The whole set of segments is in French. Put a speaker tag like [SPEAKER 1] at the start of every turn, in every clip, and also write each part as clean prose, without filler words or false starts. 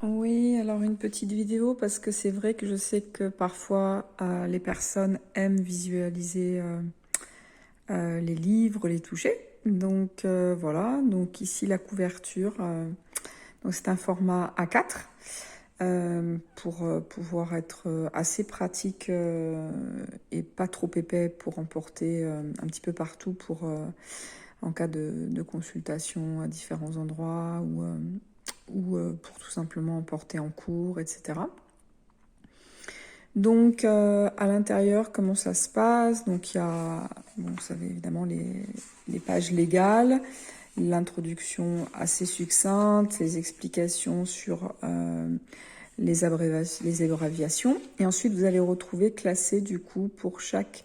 [SPEAKER 1] Oui, alors une petite vidéo parce que c'est vrai que je sais que parfois les personnes aiment visualiser les livres, les toucher. Donc voilà, donc ici la couverture, donc c'est un format A4 pour pouvoir être assez pratique et pas trop épais pour emporter un petit peu partout en cas de consultation à différents endroits ou pour tout simplement emporter en cours, etc. Donc à l'intérieur, comment ça se passe? Donc il y a, bon, vous savez évidemment les pages légales, l'introduction assez succincte, les explications sur les abréviations. Et ensuite, vous allez retrouver classé du coup pour chaque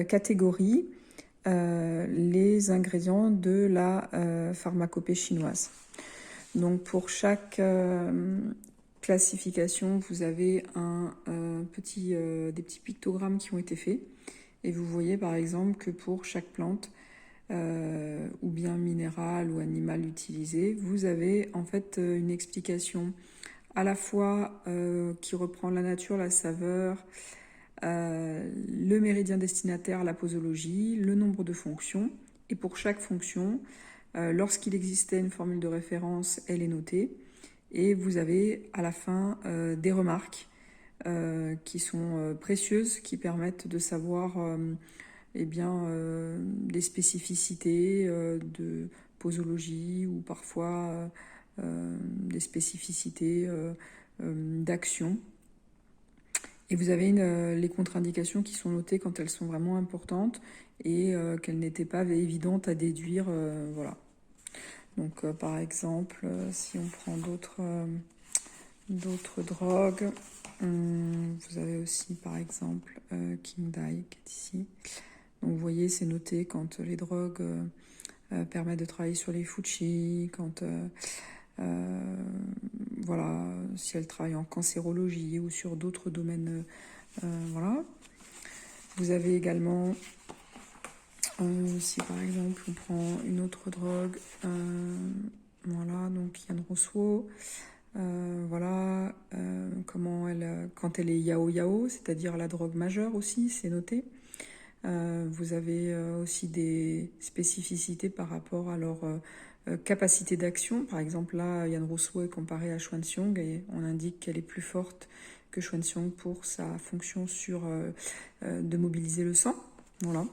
[SPEAKER 1] catégorie les ingrédients de la pharmacopée chinoise. Donc pour chaque classification, vous avez des petits pictogrammes qui ont été faits. Et vous voyez par exemple que pour chaque plante, ou bien minérale ou animale utilisée, vous avez en fait une explication à la fois qui reprend la nature, la saveur, le méridien destinataire, la posologie, le nombre de fonctions. Et pour chaque fonction, lorsqu'il existait une formule de référence, elle est notée. Et vous avez à la fin des remarques qui sont précieuses, qui permettent de savoir des spécificités de posologie ou parfois des spécificités d'action. Et vous avez les contre-indications qui sont notées quand elles sont vraiment importantes et qu'elles n'étaient pas évidentes à déduire. Voilà. Donc par exemple, si on prend d'autres drogues, vous avez aussi par exemple King Dai qui est ici. Donc vous voyez, c'est noté quand les drogues permettent de travailler sur les Fuji, quand voilà, si elles travaillent en cancérologie ou sur d'autres domaines. Voilà. Vous avez également, si par exemple on prend une autre drogue, voilà, donc Yann Rousseau, voilà, quand elle est yao-yao, c'est-à-dire la drogue majeure aussi, c'est noté. Vous avez aussi des spécificités par rapport à leur capacité d'action. Par exemple, là, Yann Rousseau est comparé à Xuanxiong et on indique qu'elle est plus forte que Xuanxiong pour sa fonction de mobiliser le sang. Voilà.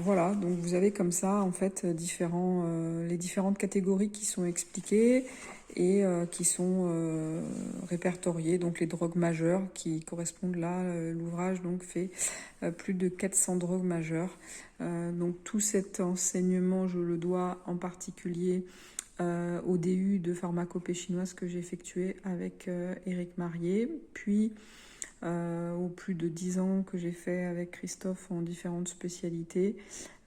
[SPEAKER 1] Voilà, donc vous avez comme ça en fait les différentes catégories qui sont expliquées et qui sont répertoriées. Donc les drogues majeures qui correspondent là, l'ouvrage donc fait plus de 400 drogues majeures. Donc tout cet enseignement, je le dois en particulier au DU de pharmacopée chinoise que j'ai effectué avec Éric Marié, puis aux plus de 10 ans que j'ai fait avec Christophe en différentes spécialités.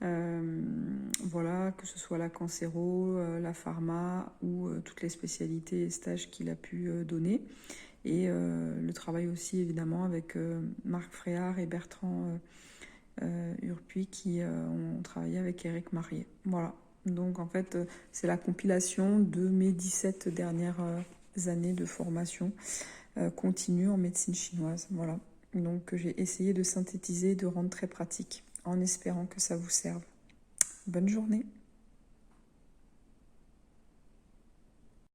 [SPEAKER 1] Voilà, que ce soit la cancéro, la pharma ou toutes les spécialités et stages qu'il a pu donner. Et le travail aussi évidemment avec Marc Fréard et Bertrand Urpuy qui ont travaillé avec Éric Marié. Voilà. Donc en fait, c'est la compilation de mes 17 dernières années de formation continue en médecine chinoise. Voilà. Donc j'ai essayé de synthétiser, de rendre très pratique, en espérant que ça vous serve. Bonne journée.